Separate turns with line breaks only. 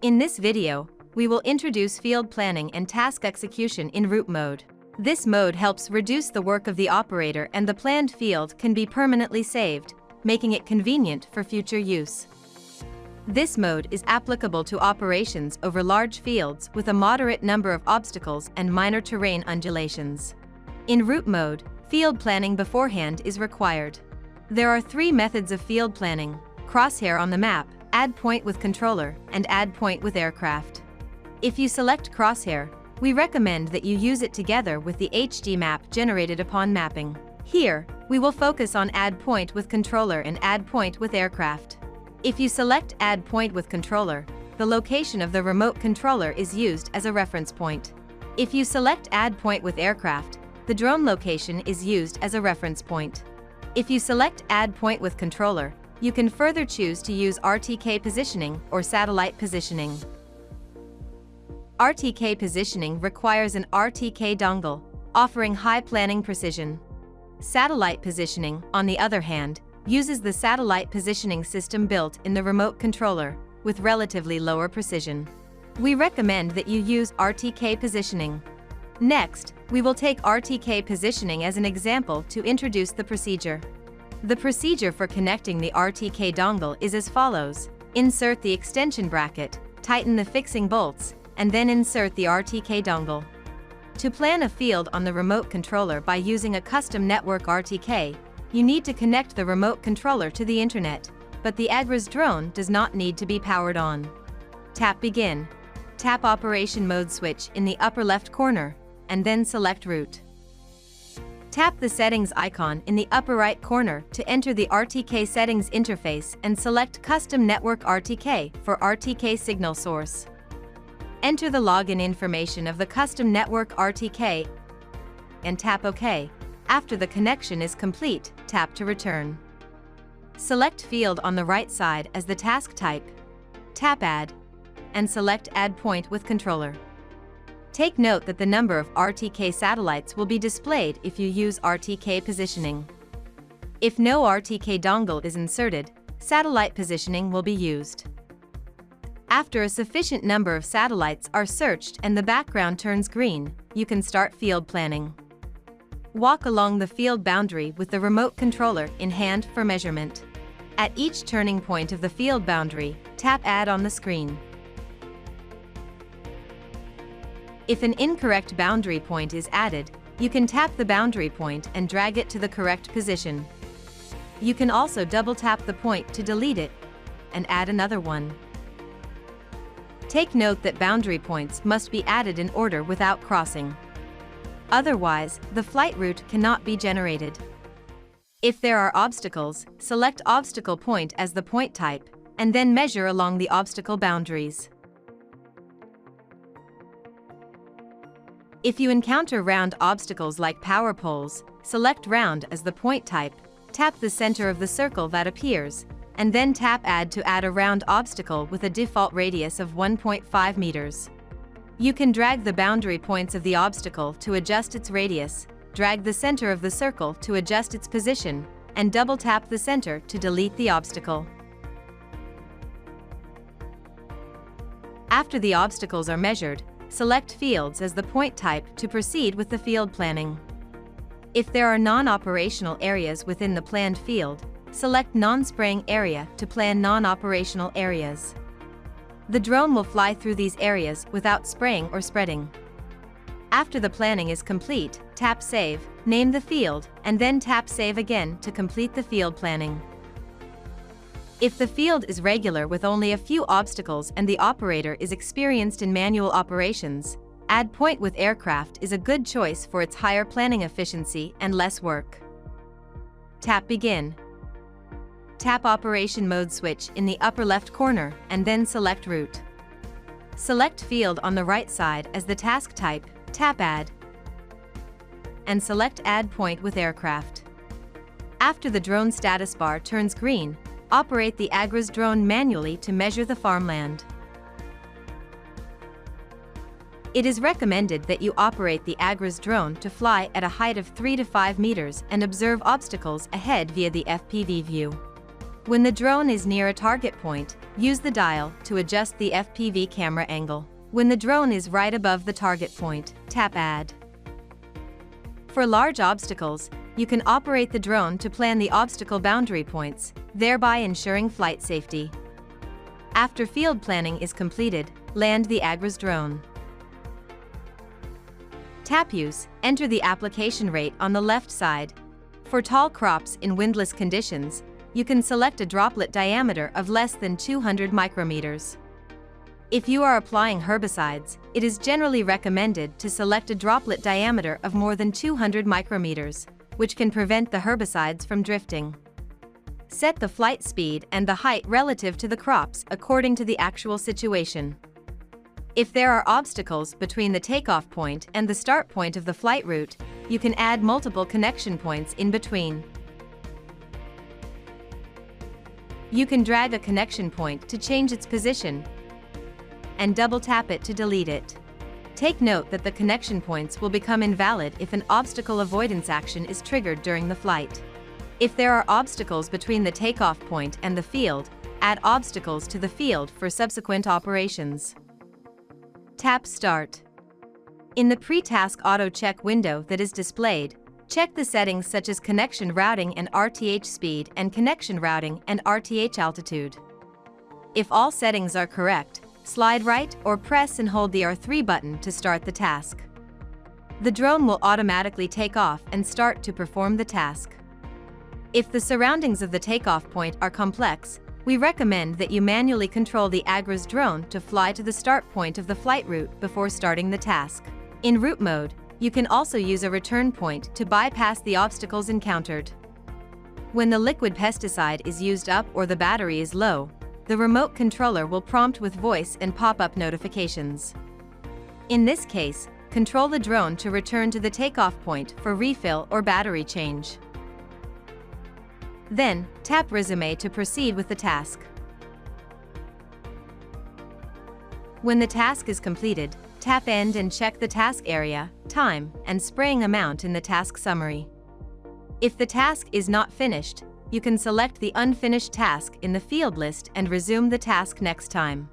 In this video, we will introduce field planning and task execution in route mode. This mode helps reduce the work of the operator, and the planned field can be permanently saved, making it convenient for future use. This mode is applicable to operations over large fields with a moderate number of obstacles and minor terrain undulations. In route mode, field planning beforehand is required. There are three methods of field planning: crosshair on the map, add point with controller, and add point with aircraft. If you select crosshair, we recommend that you use it together with the HD map generated upon mapping. Here, we will focus on add point with controller and add point with aircraft. If you select add point with controller, the location of the remote controller is used as a reference point. If you select add point with aircraft, the drone location is used as a reference point. If you select add point with controller, you can further choose to use RTK positioning or satellite positioning. RTK positioning requires an RTK dongle, offering high planning precision. Satellite positioning, on the other hand, uses the satellite positioning system built in the remote controller, with relatively lower precision. We recommend that you use RTK positioning. Next, we will take RTK positioning as an example to introduce the procedure. The procedure for connecting the RTK dongle is as follows: insert the extension bracket, tighten the fixing bolts, and then insert the RTK dongle. To plan a field on the remote controller by using a custom network RTK, you need to connect the remote controller to the internet, but the Agras drone does not need to be powered on. Tap Begin. Tap Operation Mode switch in the upper left corner, and then select Route. Tap the settings icon in the upper right corner to enter the RTK settings interface and select Custom Network RTK for RTK signal source. Enter the login information of the custom network RTK and tap OK. After the connection is complete, tap to return. Select field on the right side as the task type. Tap Add, and select Add Point with controller. Take note that the number of RTK satellites will be displayed if you use RTK positioning. If no RTK dongle is inserted, satellite positioning will be used. After a sufficient number of satellites are searched and the background turns green, you can start field planning. Walk along the field boundary with the remote controller in hand for measurement. At each turning point of the field boundary, tap Add on the screen. If an incorrect boundary point is added, you can tap the boundary point and drag it to the correct position. You can also double tap the point to delete it and add another one. Take note that boundary points must be added in order without crossing. Otherwise, the flight route cannot be generated. If there are obstacles, select Obstacle Point as the point type, and then measure along the obstacle boundaries. If you encounter round obstacles like power poles, select Round as the point type, tap the center of the circle that appears, and then tap Add to add a round obstacle with a default radius of 1.5 meters. You can drag the boundary points of the obstacle to adjust its radius, drag the center of the circle to adjust its position, and double tap the center to delete the obstacle. After the obstacles are measured, select Fields as the point type to proceed with the field planning. If there are non-operational areas within the planned field, select Non-Spraying Area to plan non-operational areas. The drone will fly through these areas without spraying or spreading. After the planning is complete, tap Save, name the field, and then tap Save again to complete the field planning. If the field is regular with only a few obstacles and the operator is experienced in manual operations, Add Point with aircraft is a good choice for its higher planning efficiency and less work. Tap Begin. Tap Operation Mode switch in the upper left corner and then select Route. Select Field on the right side as the task type, tap Add, and select Add Point with aircraft. After the drone status bar turns green, operate the Agras drone manually to measure the farmland. It is recommended that you operate the Agras drone to fly at a height of 3 to 5 meters and observe obstacles ahead via the FPV view. When the drone is near a target point, use the dial to adjust the FPV camera angle. When the drone is right above the target point, tap Add. For large obstacles, you can operate the drone to plan the obstacle boundary points, thereby ensuring flight safety. After field planning is completed, land the Agras drone. Tap Use, enter the application rate on the left side. For tall crops in windless conditions, you can select a droplet diameter of less than 200 micrometers. If you are applying herbicides, it is generally recommended to select a droplet diameter of more than 200 micrometers, which can prevent the herbicides from drifting. Set the flight speed and the height relative to the crops according to the actual situation. If there are obstacles between the takeoff point and the start point of the flight route, you can add multiple connection points in between. You can drag a connection point to change its position and double-tap it to delete it. Take note that the connection points will become invalid if an obstacle avoidance action is triggered during the flight. If there are obstacles between the takeoff point and the field, add obstacles to the field for subsequent operations. Tap Start. In the pre-task auto-check window that is displayed, check the settings such as connection routing and RTH speed and connection routing and RTH altitude. If all settings are correct, slide right or press and hold the R3 button to start the task. The drone will automatically take off and start to perform the task. If the surroundings of the takeoff point are complex, we recommend that you manually control the Agras drone to fly to the start point of the flight route before starting the task. In route mode, you can also use a return point to bypass the obstacles encountered. When the liquid pesticide is used up or the battery is low, the remote controller will prompt with voice and pop-up notifications. In this case, control the drone to return to the takeoff point for refill or battery change. Then, tap Resume to proceed with the task. When the task is completed, tap End and check the task area, time, and spraying amount in the task summary. If the task is not finished, you can select the unfinished task in the field list and resume the task next time.